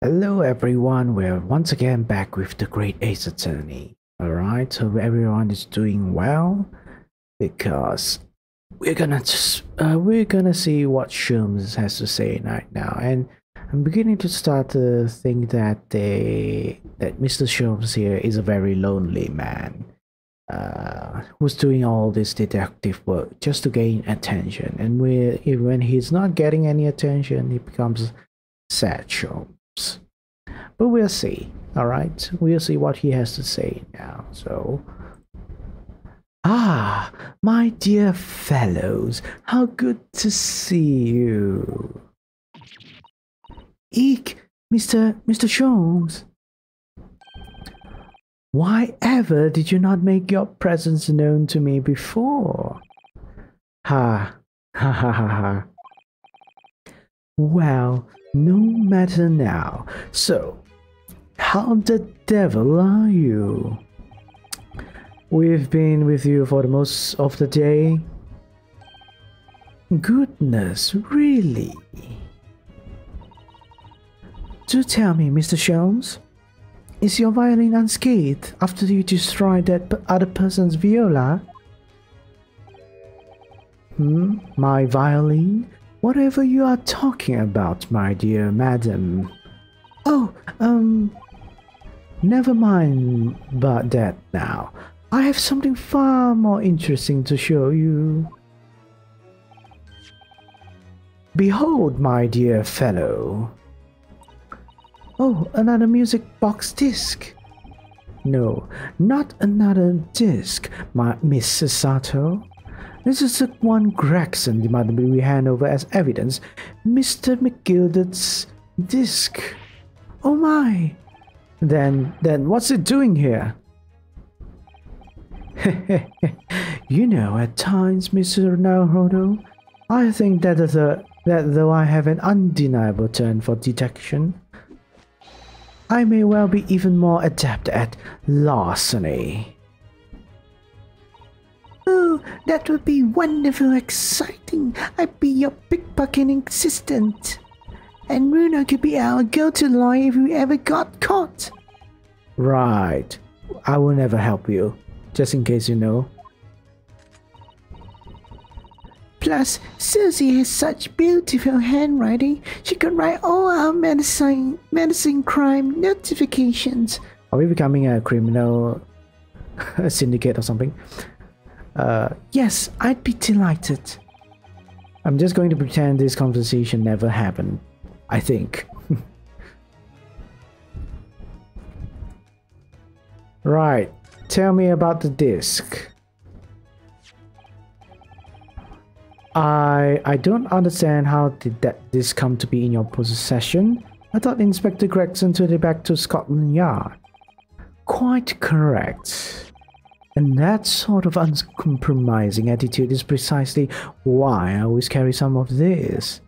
Hello everyone, we're once again back with the Great Ace Attorney. Alright, hope everyone is doing well because we're gonna see what Sherms has to say right now, and I'm beginning to start to think that Mr. Sherms here is a very lonely man. Who's doing all this detective work just to gain attention, and when he's not getting any attention, he becomes sad Sherms. But we'll see. All right, we'll see what he has to say now. So, my dear fellows, how good to see you. Eek, Mr. Sholmes. Why ever did you not make your presence known to me before? Ha, ha ha ha ha. Well, no matter now. So, how the devil are you? We've been with you for the most of the day. Goodness, really? Do tell me, Mr. Sholmes, is your violin unscathed after you destroyed that other person's viola? My violin? Whatever you are talking about, my dear madam. Oh, never mind about that now. I have something far more interesting to show you. Behold, my dear fellow. Oh, another music box disc. No, not another disc, Miss Sato. This is the one Gregson demanded we hand over as evidence. Mr. McGilded's disc. Oh my! Then what's it doing here? You know, at times, Mr. Naruhodo, I think that though I have an undeniable turn for detection, I may well be even more adept at larceny. Oh, that would be wonderful exciting. I'd be your pickpocketing assistant. And Runa could be our go-to lawyer if we ever got caught. Right. I will never help you. Just in case you know. Plus, Susie has such beautiful handwriting. She could write all our medicine crime notifications. Are we becoming a criminal syndicate or something? Yes, I'd be delighted. I'm just going to pretend this conversation never happened, I think. Right, tell me about the disc. I don't understand how did that disc come to be in your possession. I thought Inspector Gregson took it back to Scotland Yard. Quite correct. And that sort of uncompromising attitude is precisely why I always carry some of this.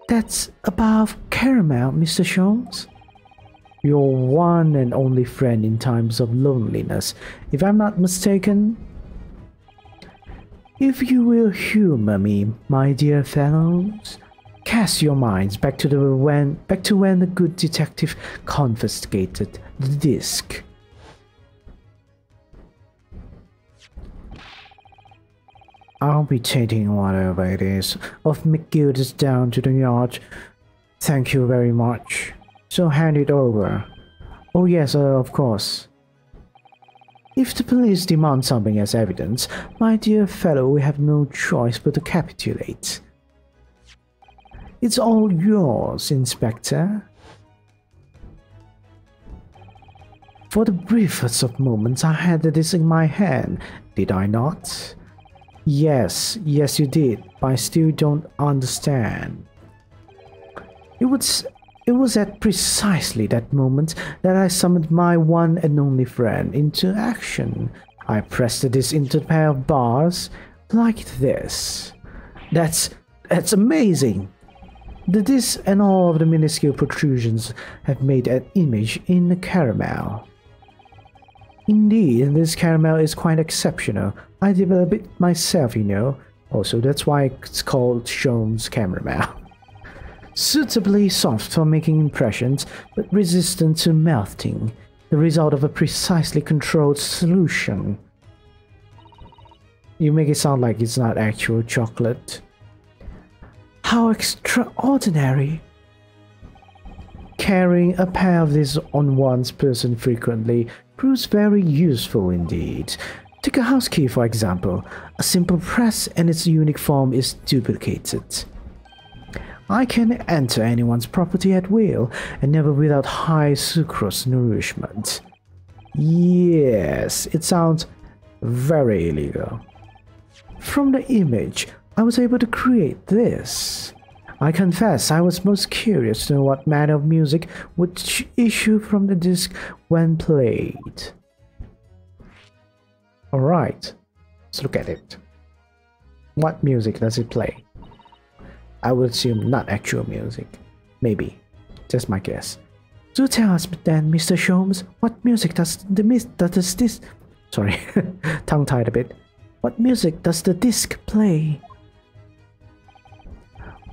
That's above caramel, Mr. Sholmes. Your one and only friend in times of loneliness, if I'm not mistaken. If you will humor me, my dear fellows, cast your minds back to when the good detective confiscated the disc. I'll be taking whatever it is of McGilded's down to the yard. Thank you very much. So hand it over. Oh yes, of course. If the police demand something as evidence, my dear fellow, we have no choice but to capitulate. It's all yours, Inspector. For the briefest of moments I had this in my hand, did I not? Yes, you did, but I still don't understand. It was at precisely that moment that I summoned my one and only friend into action. I pressed this into a pair of bars like this. That's amazing! The disc and all of the minuscule protrusions have made an image in the caramel. Indeed, this caramel is quite exceptional. I developed it myself, you know. Also, that's why it's called Sholmes caramel. suitably soft for making impressions, but resistant to melting, the result of a precisely controlled solution. You make it sound like it's not actual chocolate. How extraordinary! Carrying a pair of these on one's person frequently proves very useful indeed. Take a house key for example. A simple press and its unique form is duplicated. I can enter anyone's property at will, and never without high sucrose nourishment. Yes, it sounds very illegal. From the image, I was able to create this. I confess I was most curious to know what manner of music would issue from the disc when played. Alright, let's look at it. What music does it play? I would assume not actual music. Maybe. Just my guess. Do tell us then, Mr. Sholmes, what music does this... Sorry, tongue-tied a bit. What music does the disc play?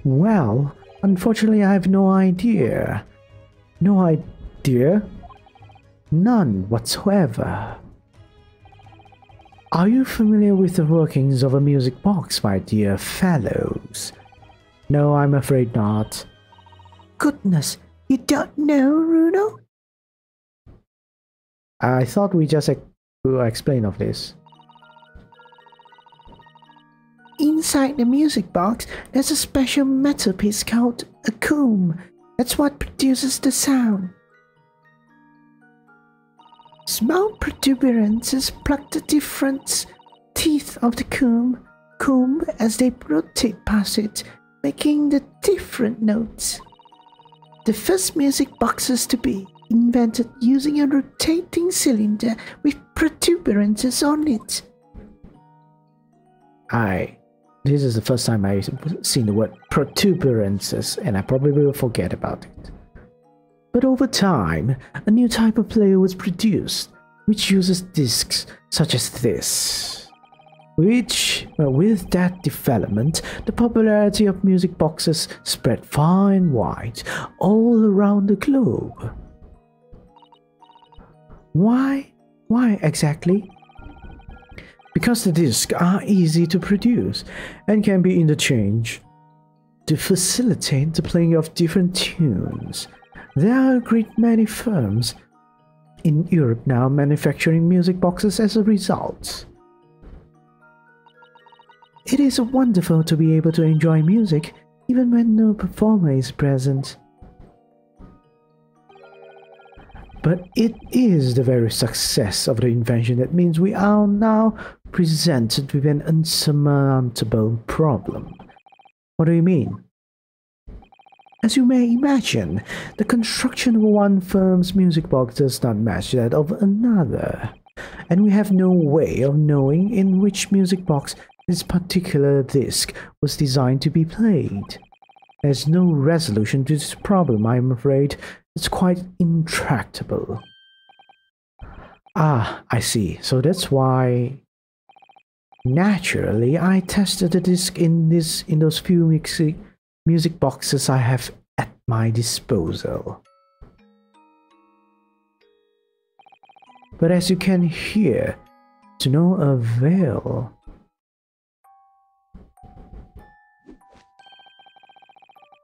Well, unfortunately I have no idea. No idea? None whatsoever. Are you familiar with the workings of a music box, my dear fellows? No, I'm afraid not. Goodness, you don't know, Bruno? I thought we just explained of this. Inside the music box, there's a special metal piece called a comb. That's what produces the sound. Small protuberances plug the different teeth of the comb as they rotate past it, making the different notes. The first music boxes to be invented using a rotating cylinder with protuberances on it. This is the first time I've seen the word protuberances, and I probably will forget about it. But over time, a new type of player was produced, which uses discs such as this. With that development, the popularity of music boxes spread far and wide, all around the globe. Why? Why exactly? Because the discs are easy to produce and can be interchanged to facilitate the playing of different tunes. There are a great many firms in Europe now manufacturing music boxes as a result. It is wonderful to be able to enjoy music even when no performer is present. But it is the very success of the invention that means we are now presented with an insurmountable problem. What do you mean? As you may imagine, the construction of one firm's music box does not match that of another, and we have no way of knowing in which music box this particular disc was designed to be played. There's no resolution to this problem, I'm afraid. It's quite intractable. Ah, I see. So that's why... Naturally, I tested the disc in those few music boxes I have at my disposal. But as you can hear, to no avail.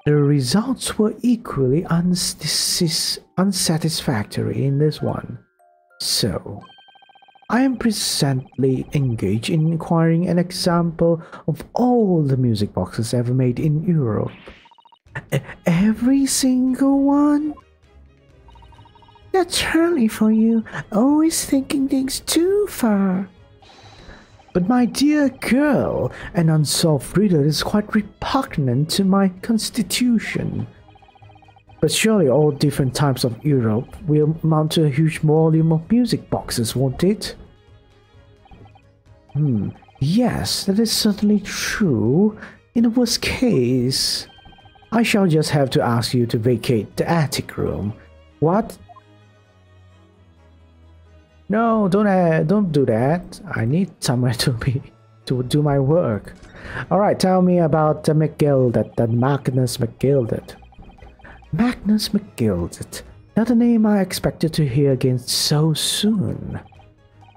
The results were equally unsatisfactory in this one. So, I am presently engaged in acquiring an example of all the music boxes ever made in Europe. Every single one? That's early for you, always thinking things too far. But my dear girl, an unsolved riddle is quite repugnant to my constitution. But surely all different types of Europe will amount to a huge volume of music boxes, won't it? Yes, that is certainly true. In the worst case, I shall just have to ask you to vacate the attic room. What? No, don't do that. I need somewhere to do my work. All right, tell me about the Magnus McGilded. Magnus McGilded. Not a name I expected to hear again so soon.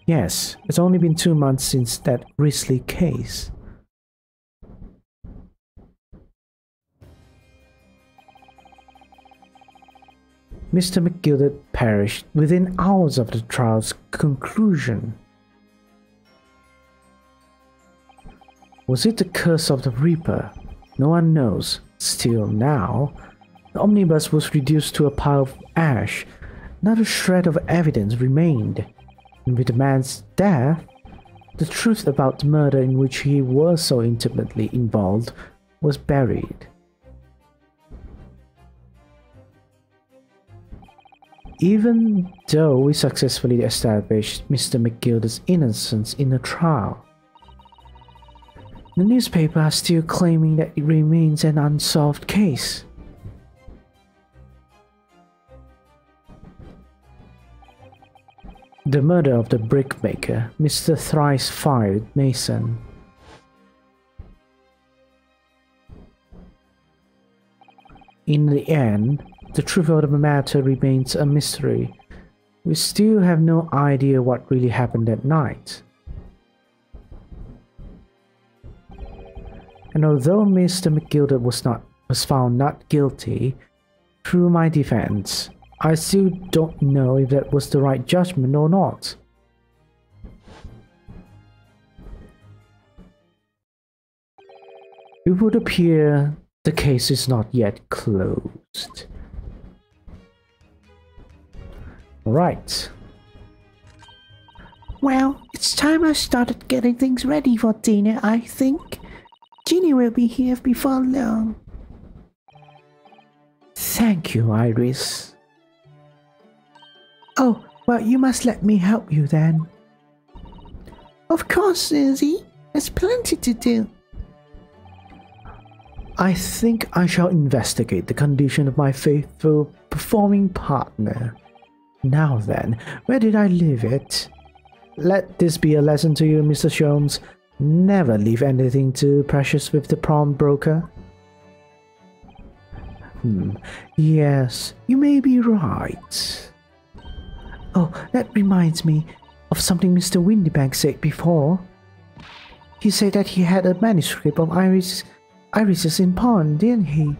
Yes, it's only been 2 months since that grisly case. Mr. McGilded perished within hours of the trial's conclusion. Was it the curse of the Reaper? No one knows. Still now, the omnibus was reduced to a pile of ash. Not a shred of evidence remained. And with the man's death, the truth about the murder in which he was so intimately involved was buried. Even though we successfully established Mr. McGilded's innocence in the trial, the newspapers are still claiming that it remains an unsolved case. The murder of the brickmaker, Mr. Thrice-Fired Mason. In the end, the truth of the matter remains a mystery. We still have no idea what really happened that night. And although Mr. McGilded was found not guilty through my defense, I still don't know if that was the right judgment or not. It would appear the case is not yet closed. Right. Well, it's time I started getting things ready for dinner, I think. Ginny will be here before long. Thank you, Iris. Oh, well, you must let me help you then. Of course, Susie. There's plenty to do. I think I shall investigate the condition of my faithful performing partner. Now then, where did I leave it? Let this be a lesson to you, Mr. Sholmes. Never leave anything too precious with the pawnbroker. Yes, you may be right. Oh, that reminds me of something Mr. Windybank said before. He said that he had a manuscript of Iris's in pawn, didn't he?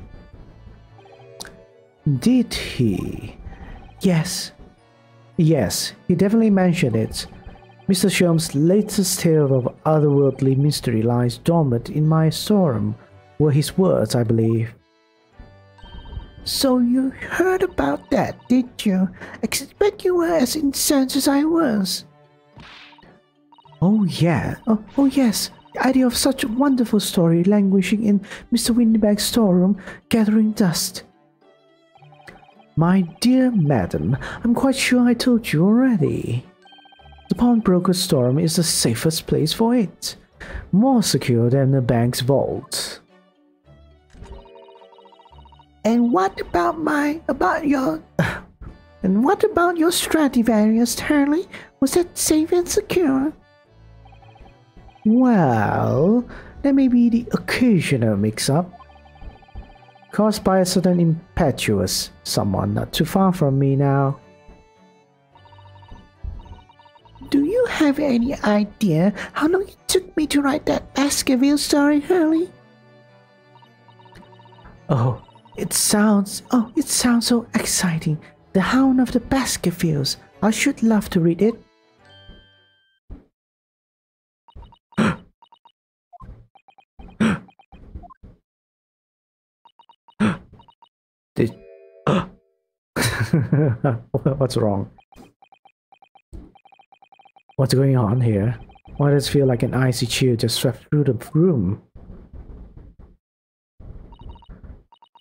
Did he? Yes. Yes, he definitely mentioned it. Mr. Sholmes' latest tale of otherworldly mystery lies dormant in my storeroom, were his words, I believe. So you heard about that, did you? Expect you were as incensed as I was. Oh yeah, oh yes, the idea of such a wonderful story languishing in Mr. Windybank's storeroom, gathering dust. My dear madam, I'm quite sure I told you already. The pawnbroker's storeroom is the safest place for it, more secure than the bank's vault. And what about your Stradivarius, Hurley? Was that safe and secure? Well, there may be the occasional mix-up, caused by a certain impetuous someone not too far from me now. Do you have any idea how long it took me to write that Baskerville story, Hurley? Oh, it sounds so exciting. The Hound of the Baskervilles. I should love to read it. What's wrong? What's going on here? Why does it feel like an icy chill just swept through the room?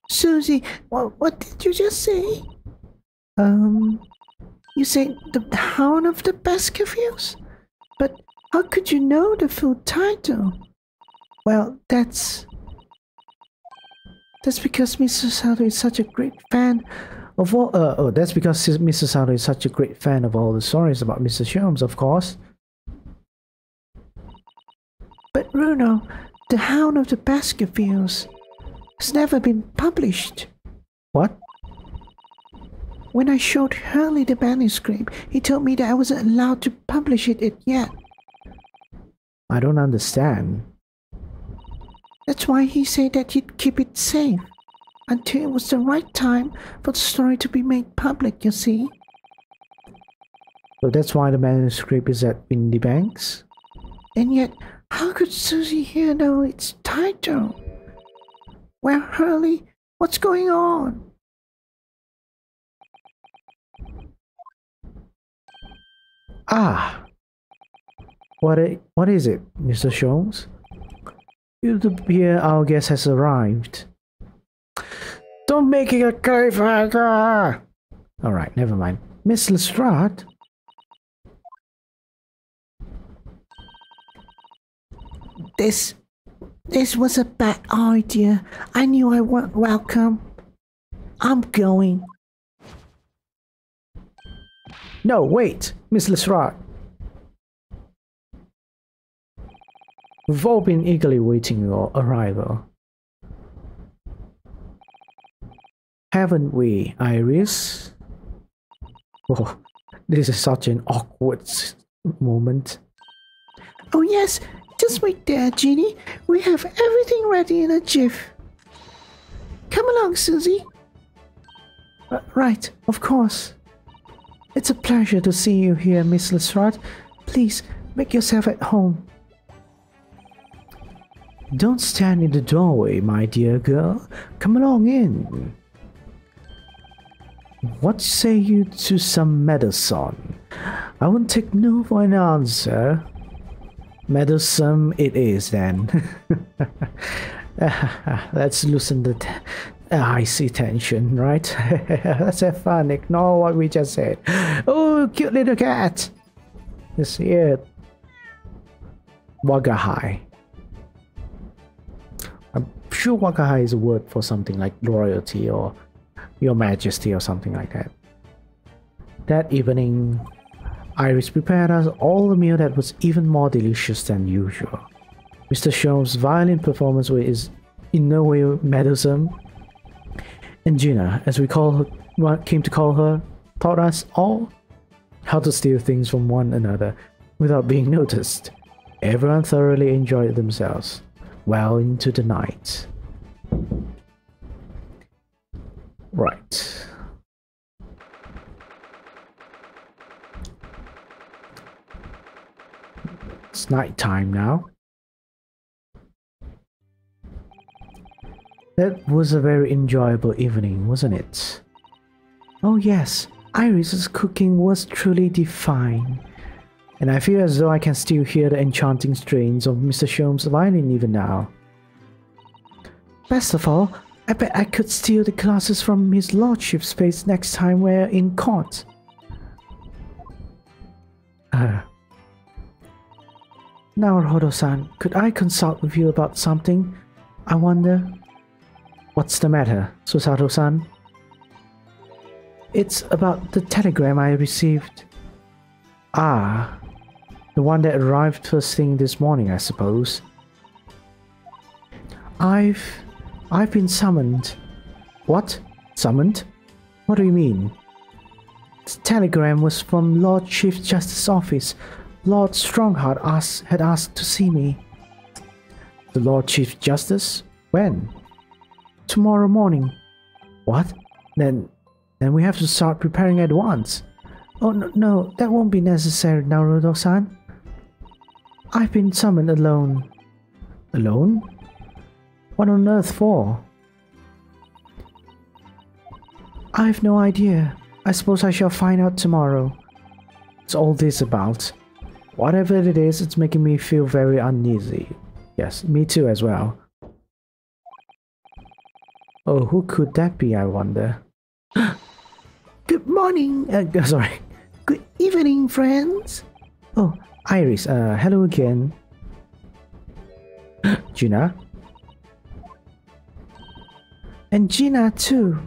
Susie, what did you just say? You said the Hound of the Baskervilles? But how could you know the full title? Well, that's because Mr. Sato is such a great fan of all. That's because Mr. Sato is such a great fan of all the stories about Mr. Sholmes, of course. But Bruno, the Hound of the Baskervilles has never been published. What? When I showed Hurley the manuscript, he told me that I wasn't allowed to publish it yet. I don't understand. That's why he said that he'd keep it safe until it was the right time for the story to be made public, you see. So that's why the manuscript is in the banks? And yet, how could Susie here know its title? Well, Hurley, what's going on? Ah! What is it, Mr. Sholmes? It would appear our guest has arrived. Don't make it a cliffhanger! Alright, never mind. Miss Lestrade? This was a bad idea. I knew I weren't welcome. I'm going. No, wait, Miss Lestrade. We've all been eagerly waiting your arrival. Haven't we, Iris? Oh, this is such an awkward moment. Oh yes, just wait there, Jeannie. We have everything ready in a jiff. Come along, Susie. Right, of course. It's a pleasure to see you here, Miss Lestrade. Please, make yourself at home. Don't stand in the doorway, my dear girl. Come along in. What say you to some medicine? I won't take no for an answer. Medicine it is then. Let's loosen the icy tension, right? Let's have fun. Ignore what we just said. Oh, cute little cat. You see it? Wagahai. I'm sure Wagahai is a word for something like royalty or your majesty or something like that. That evening, Iris prepared us all a meal that was even more delicious than usual. Mr. Sholmes' violin performance is in no way meddlesome, and Gina, as we came to call her, taught us all how to steal things from one another without being noticed. Everyone thoroughly enjoyed themselves well into the night. Right. It's night time now. That was a very enjoyable evening, wasn't it? Oh yes, Iris's cooking was truly divine. And I feel as though I can still hear the enchanting strains of Mr. Sholmes' violin even now. Best of all, I bet I could steal the glasses from his lordship's face next time we're in court. Naruhodo-san, could I consult with you about something? I wonder... What's the matter, Susato-san? It's about the telegram I received. Ah, the one that arrived first thing this morning, I suppose. I've been summoned. What? Summoned? What do you mean? The telegram was from Lord Chief Justice's office. Lord Strongheart had asked to see me. The Lord Chief Justice? When? Tomorrow morning. What? Then we have to start preparing at once. Oh no, that won't be necessary, Naruto-san. I've been summoned alone. Alone? What on earth for? I've no idea. I suppose I shall find out tomorrow. What's all this about? Whatever it is, it's making me feel very uneasy. Yes, me too as well. Oh, who could that be, I wonder? Good morning. Sorry. Good evening, friends. Oh, Iris, hello again. Gina? And Gina too.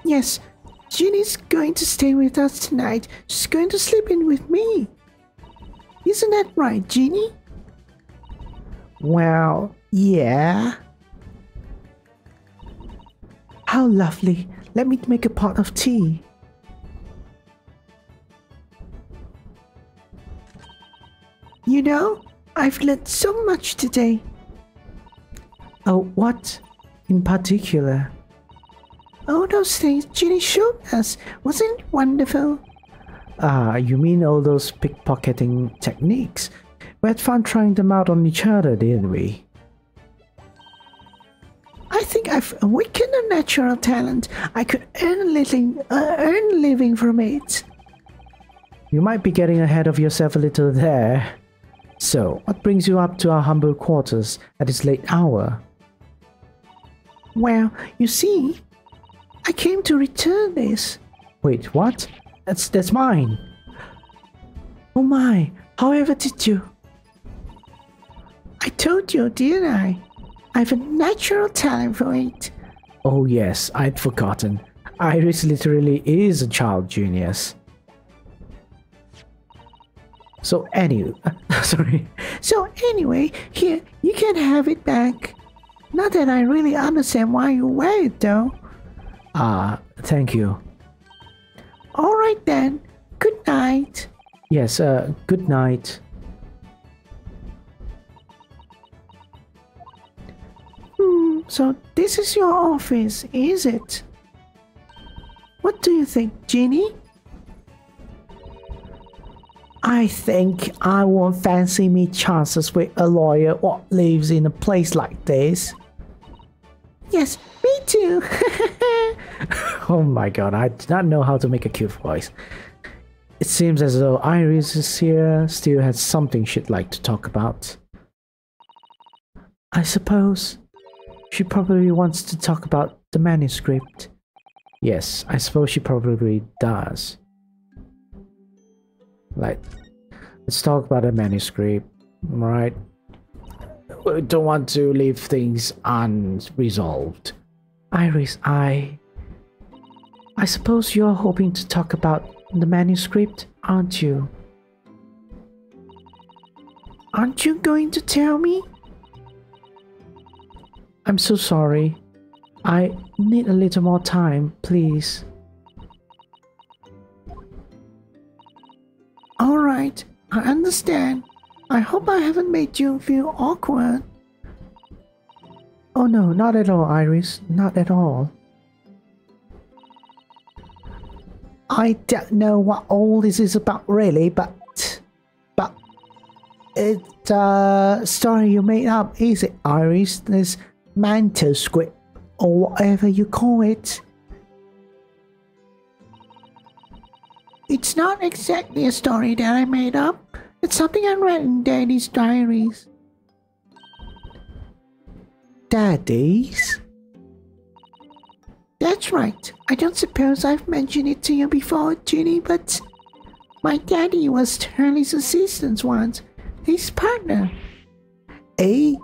Yes, Ginny's going to stay with us tonight. She's going to sleep in with me. Isn't that right, Ginny? Well, yeah. How lovely. let me make a pot of tea. You know, I've learned so much today. Oh, what in particular? Oh, those things Ginny showed us. Wasn't it wonderful? Ah, you mean all those pickpocketing techniques? We had fun trying them out on each other, didn't we? I think I've awakened a natural talent. I could earn a living from it. You might be getting ahead of yourself a little there. So, what brings you up to our humble quarters at this late hour? Well, you see, I came to return this. Wait, what? That's mine. Oh my, however did you? I told you, didn't I? I've a natural talent for it. Oh yes, I'd forgotten. Iris literally is a child genius. So anyway, here, you can have it back. Not that I really understand why you wear it though. Ah, thank you. Alright then, good night. Yes, good night. So this is your office, is it? What do you think, Ginny? I think I won't fancy me chances with a lawyer what lives in a place like this. Yes, me too. Oh my god, I do not know how to make a cute voice. It seems as though Iris is here, still has something she'd like to talk about. I suppose she probably wants to talk about the manuscript. Yes, I suppose she probably does. Like, let's talk about the manuscript, right? We don't want to leave things unresolved. Iris, I suppose you're hoping to talk about the manuscript, aren't you? Aren't you going to tell me? I'm so sorry. I need a little more time, please. Alright, I understand. I hope I haven't made you feel awkward. Oh no, not at all, Iris. Not at all. I don't know what all this is about really, but it's a story you made up, is it, Iris? This manuscript, or whatever you call it. It's not exactly a story that I made up. It's something I read in Daddy's diaries. Daddy's? That's right. I don't suppose I've mentioned it to you before, Ginny, but my daddy was Hurley's assistant once. His partner. Eh?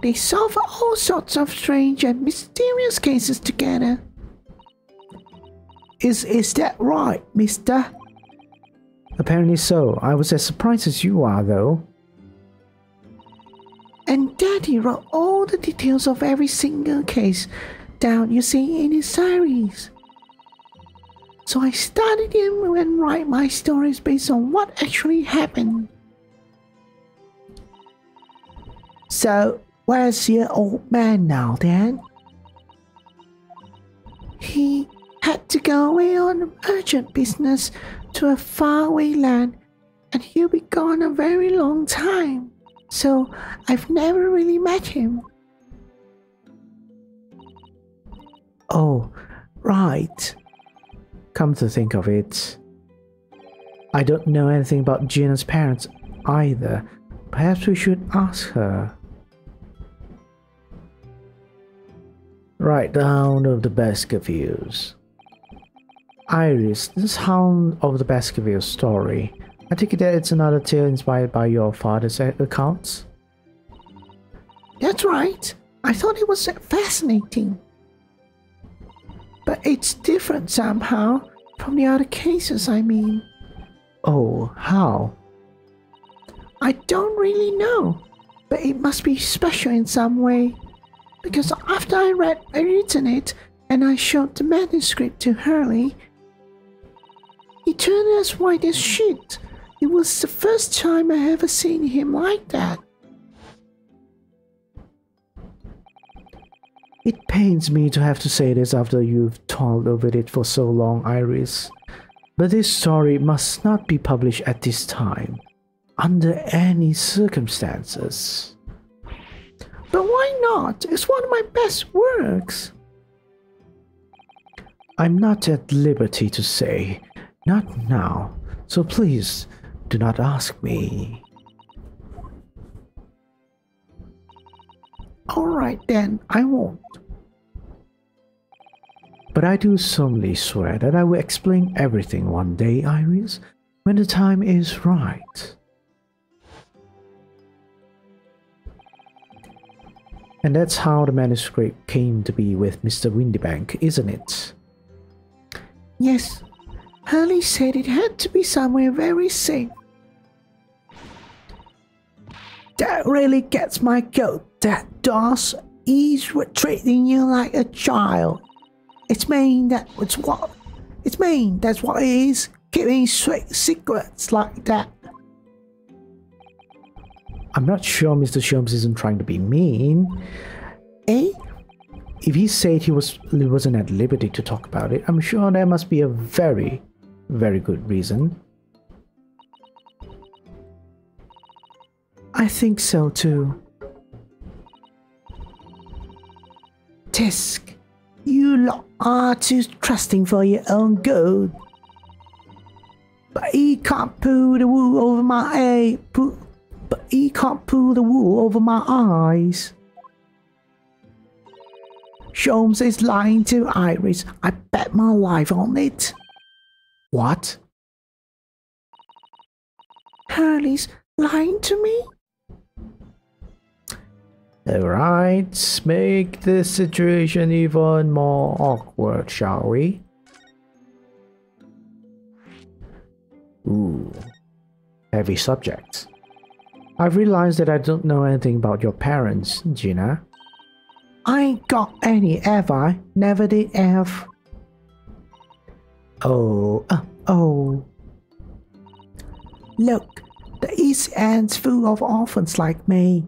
They solve all sorts of strange and mysterious cases together. Is that right, mister? Apparently so. I was as surprised as you are, though. And Daddy wrote all the details of every single case down, you see, in his diaries. So I studied him and write my stories based on what actually happened. So, where's your old man now, then? He had to go away on urgent business to a faraway land, and he'll be gone a very long time. So I've never really met him. Oh, right. Come to think of it, I don't know anything about Gina's parents either. Perhaps we should ask her. Right, the Hound of the Baskervilles. Iris, this Hound of the Baskervilles story. I take it that it's another tale inspired by your father's accounts? That's right. I thought it was fascinating. But it's different somehow from the other cases, I mean. Oh, how? I don't really know, but it must be special in some way. Because after I written it and I showed the manuscript to Hurley, he turned as white as shit. It was the first time I ever seen him like that. It pains me to have to say this after you've toiled over it for so long, Iris. But this story must not be published at this time, under any circumstances. But why not? It's one of my best works. I'm not at liberty to say, not now, so please do not ask me. Alright then, I won't. But I do solemnly swear that I will explain everything one day, Iris, when the time is right. And that's how the manuscript came to be with Mr. Windybank, isn't it? Yes, Hurley said it had to be somewhere very safe. That really gets my goat, that does. He's treating you like a child. It's mean that's what it is, keeping sweet secrets like that. I'm not sure Mr. Sholmes isn't trying to be mean. Eh? If he said he wasn't at liberty to talk about it, I'm sure there must be a very, very good reason. I think so too. Tisk, you lot are too trusting for your own good. But he can't pull the wool over my eyes. Sholmes is lying to Iris. I bet my life on it. What? Hurley's lying to me? Alright, make this situation even more awkward, shall we? Ooh, heavy subject. I've realized that I don't know anything about your parents, Gina. I ain't got any, have I? Never did have. Oh. Look, the East End's full of orphans like me.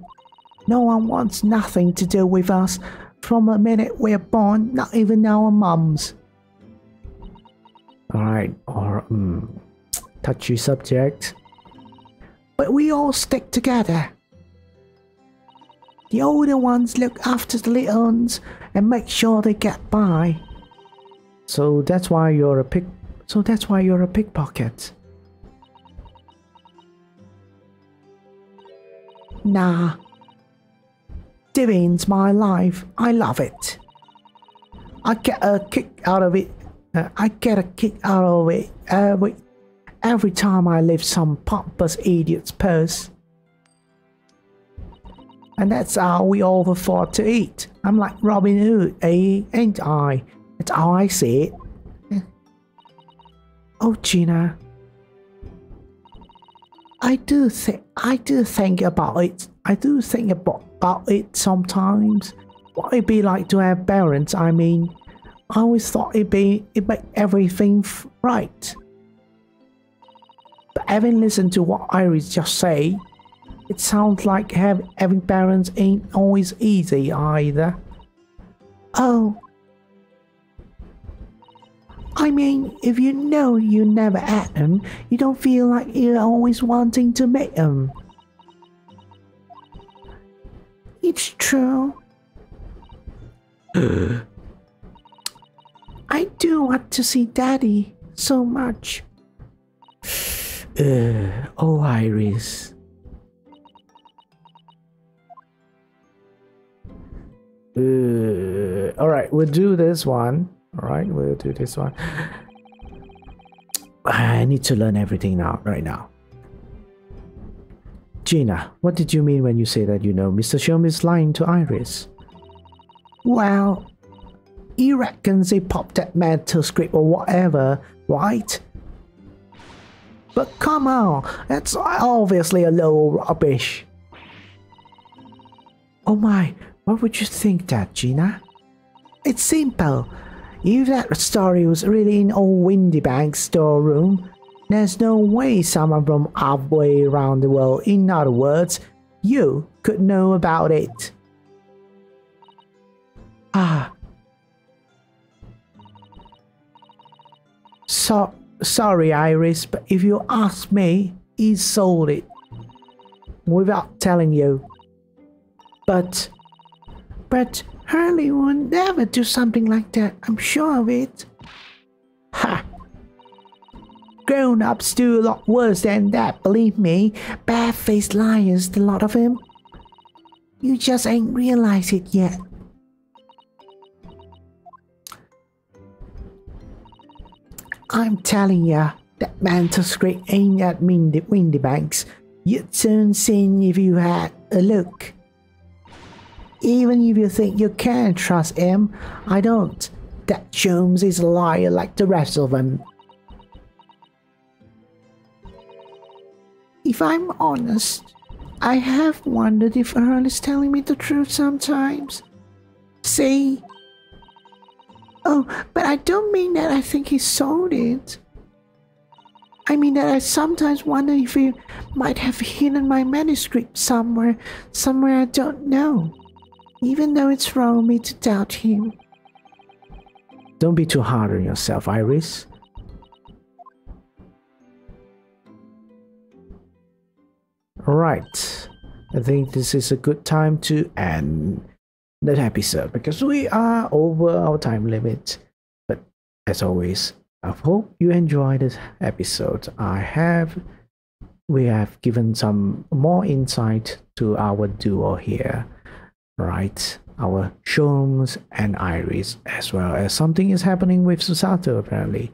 No one wants nothing to do with us from the minute we're born, not even our mums. Alright, touchy subject. But we all stick together. The older ones look after the little ones and make sure they get by. So that's why you're a pickpocket. Nah. Doing's my life. I love it. I get a kick out of it. Every time I lift some pompous idiot's purse. And that's how we all afford to eat. I'm like Robin Hood, ain't I? That's how I see it. Oh, Gina. I do think about it. I do think about it sometimes. What it'd be like to have parents. I mean, I always thought it'd make everything right. But having listened to what Iris just say, it sounds like having parents ain't always easy either. Oh. I mean, if you know you never had them, you don't feel like you're always wanting to meet them. It's true. I do want to see Daddy so much. Oh, Iris. Alright, we'll do this one. Alright, we'll do this one. I need to learn everything right now. Gina, what did you mean when you say that you know Mr. Sholmes is lying to Iris? Well, he reckons he popped that manuscript or whatever, right? But come on, that's obviously a load of rubbish. Oh my, Why would you think that, Gina? It's simple. If that story was really in old Windybank's storeroom, there's no way someone from halfway around the world, in other words, you, could know about it. Ah. Sorry, Iris, but if you ask me, he sold it. Without telling you. But Hurley would never do something like that, I'm sure of it. Ha! Grown-ups do a lot worse than that, believe me. Bare-faced liars, the lot of them. You just ain't realized it yet. I'm telling ya, that manuscript ain't at Windybanks. You'd soon seen if you had a look. Even if you think you can trust him, I don't. That Jones is a liar like the rest of them. If I'm honest, I have wondered if Earl is telling me the truth sometimes. See? Oh, but I don't mean that I think he sold it. I mean that I sometimes wonder if he might have hidden my manuscript somewhere I don't know. Even though it's wrong of me to doubt him. Don't be too hard on yourself, Iris. Alright, I think this is a good time to end that episode because we are over our time limit. But as always, I hope you enjoyed this episode. We have given some more insight to our duo here, right? Our Sholmes and Iris, as well as something is happening with Susato apparently.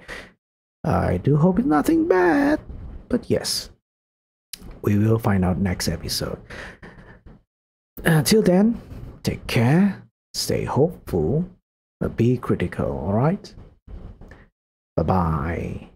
I do hope it's nothing bad, but yes. We will find out next episode. Until then, take care, stay hopeful, but be critical, alright? Bye-bye.